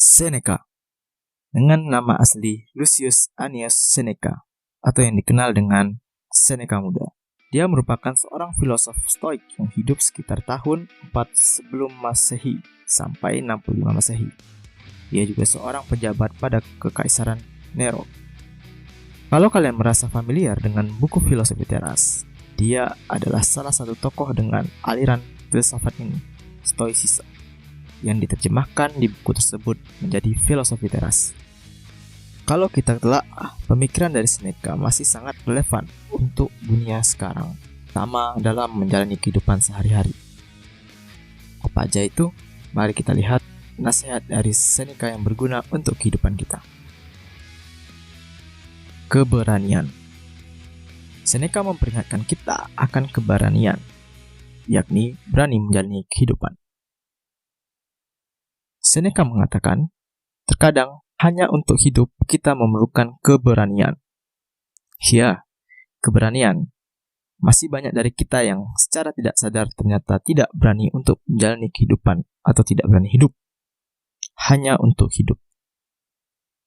Seneca, dengan nama asli Lucius Annius Seneca, atau yang dikenal dengan Seneca Muda. Dia merupakan seorang filosof Stoik yang hidup sekitar tahun 4 sebelum Masehi sampai 65 Masehi. Dia juga seorang pejabat pada Kekaisaran Nero. Kalau kalian merasa familiar dengan buku filosofi teras, dia adalah salah satu tokoh dengan aliran filsafat ini, Stoicism, yang diterjemahkan di buku tersebut menjadi filosofi teras. Kalau kita telah, pemikiran dari Seneca masih sangat relevan untuk dunia sekarang, terutama dalam menjalani kehidupan sehari-hari. Apa aja itu? Mari kita lihat nasihat dari Seneca yang berguna untuk kehidupan kita. Keberanian. Seneca memperingatkan kita akan keberanian, yakni berani menjalani kehidupan. Seneca mengatakan, terkadang hanya untuk hidup kita memerlukan keberanian. Ya, keberanian. Masih banyak dari kita yang secara tidak sadar ternyata tidak berani untuk menjalani kehidupan atau tidak berani hidup. Hanya untuk hidup.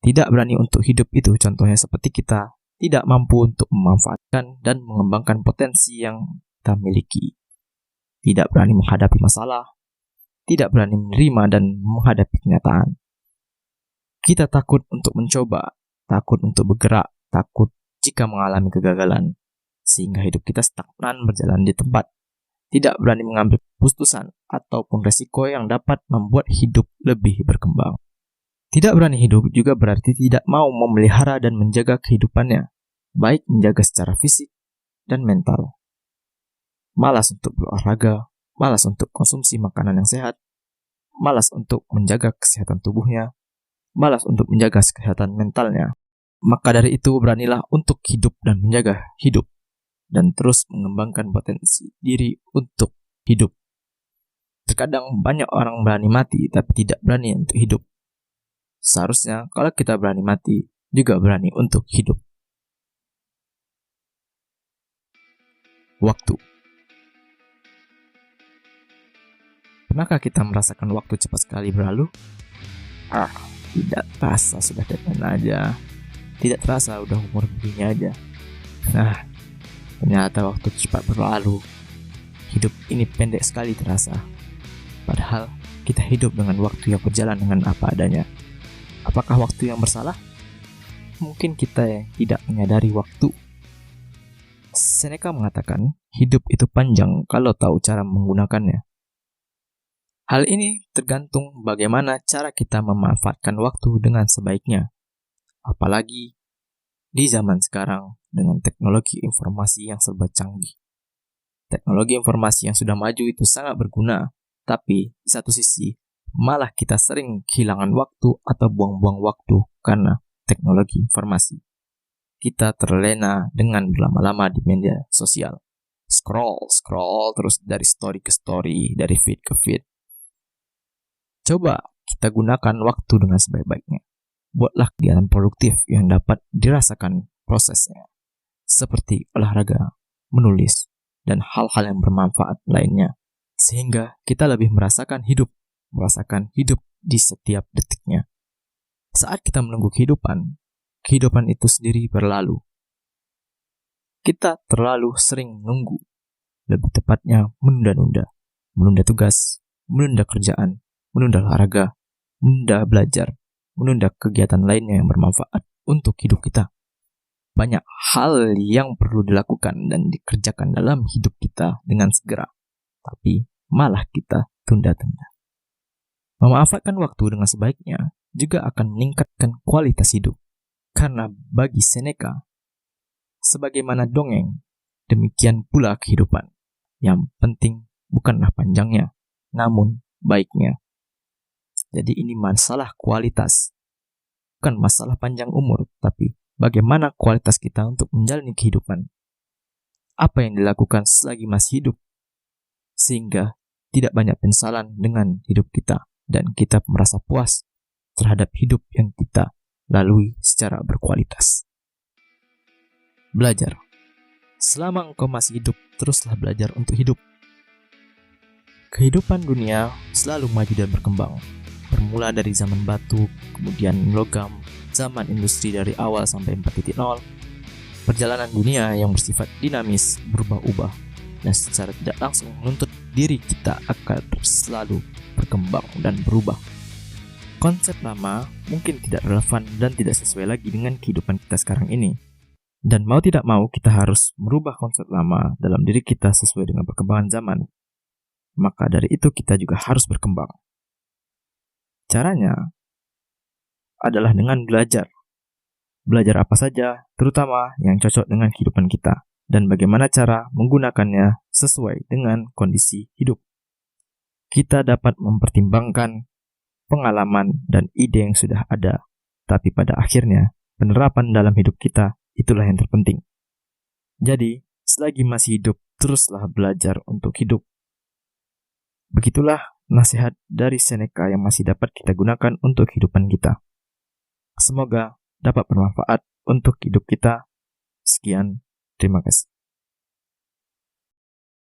Tidak berani untuk hidup itu contohnya seperti kita tidak mampu untuk memanfaatkan dan mengembangkan potensi yang kita miliki. Tidak berani menghadapi masalah. Tidak berani menerima dan menghadapi kenyataan. Kita takut untuk mencoba, takut untuk bergerak, takut jika mengalami kegagalan, sehingga hidup kita stagnan berjalan di tempat. Tidak berani mengambil keputusan ataupun resiko yang dapat membuat hidup lebih berkembang. Tidak berani hidup juga berarti tidak mau memelihara dan menjaga kehidupannya, baik menjaga secara fisik dan mental. Malas untuk berolahraga, malas untuk konsumsi makanan yang sehat, malas untuk menjaga kesehatan tubuhnya, malas untuk menjaga kesehatan mentalnya. Maka dari itu beranilah untuk hidup dan menjaga hidup, dan terus mengembangkan potensi diri untuk hidup. Terkadang banyak orang berani mati tapi tidak berani untuk hidup. Seharusnya kalau kita berani mati, juga berani untuk hidup. Waktu. Pernahkah kita merasakan waktu cepat sekali berlalu? Tidak terasa sudah deadline aja. Tidak terasa udah umur begini aja. Nah, ternyata waktu cepat berlalu. Hidup ini pendek sekali terasa. Padahal kita hidup dengan waktu yang berjalan dengan apa adanya. Apakah waktu yang bersalah? Mungkin kita yang tidak menyadari waktu. Seneca mengatakan, hidup itu panjang kalau tahu cara menggunakannya. Hal ini tergantung bagaimana cara kita memanfaatkan waktu dengan sebaiknya. Apalagi di zaman sekarang dengan teknologi informasi yang serba canggih. Teknologi informasi yang sudah maju itu sangat berguna, tapi di satu sisi malah kita sering kehilangan waktu atau buang-buang waktu karena teknologi informasi. Kita terlena dengan berlama-lama di media sosial. Scroll terus dari story ke story, dari feed ke feed. Coba kita gunakan waktu dengan sebaik-baiknya. Buatlah kegiatan produktif yang dapat dirasakan prosesnya. Seperti olahraga, menulis, dan hal-hal yang bermanfaat lainnya. Sehingga kita lebih merasakan hidup di setiap detiknya. Saat kita menunggu kehidupan itu sendiri berlalu. Kita terlalu sering menunggu. Lebih tepatnya menunda-nunda. Menunda tugas, menunda kerjaan, menunda olahraga, menunda belajar, menunda kegiatan lainnya yang bermanfaat untuk hidup kita. Banyak hal yang perlu dilakukan dan dikerjakan dalam hidup kita dengan segera, tapi malah kita tunda-tunda. Memanfaatkan waktu dengan sebaiknya juga akan meningkatkan kualitas hidup. Karena bagi Seneca, sebagaimana dongeng, demikian pula kehidupan. Yang penting bukanlah panjangnya, namun baiknya. Jadi ini masalah kualitas. Bukan masalah panjang umur, tapi bagaimana kualitas kita untuk menjalani kehidupan. Apa yang dilakukan selagi masih hidup. Sehingga tidak banyak penyesalan dengan hidup kita. Dan kita merasa puas terhadap hidup yang kita lalui secara berkualitas. Belajar. Selama engkau masih hidup, teruslah belajar untuk hidup. Kehidupan dunia selalu maju dan berkembang. bermula dari zaman batu, kemudian logam, zaman industri dari awal sampai 4.0, perjalanan dunia yang bersifat dinamis, berubah-ubah, dan secara tidak langsung menuntut diri kita akan selalu berkembang dan berubah. Konsep lama mungkin tidak relevan dan tidak sesuai lagi dengan kehidupan kita sekarang ini. Dan mau tidak mau kita harus merubah konsep lama dalam diri kita sesuai dengan perkembangan zaman. Maka dari itu kita juga harus berkembang. Caranya adalah dengan belajar. Belajar apa saja, terutama yang cocok dengan kehidupan kita, dan bagaimana cara menggunakannya sesuai dengan kondisi hidup. Kita dapat mempertimbangkan pengalaman dan ide yang sudah ada, tapi pada akhirnya penerapan dalam hidup kita itulah yang terpenting. Jadi, selagi masih hidup, teruslah belajar untuk hidup. Begitulah nasihat dari Seneca yang masih dapat kita gunakan untuk kehidupan kita. Semoga dapat bermanfaat untuk hidup kita. Sekian, terima kasih.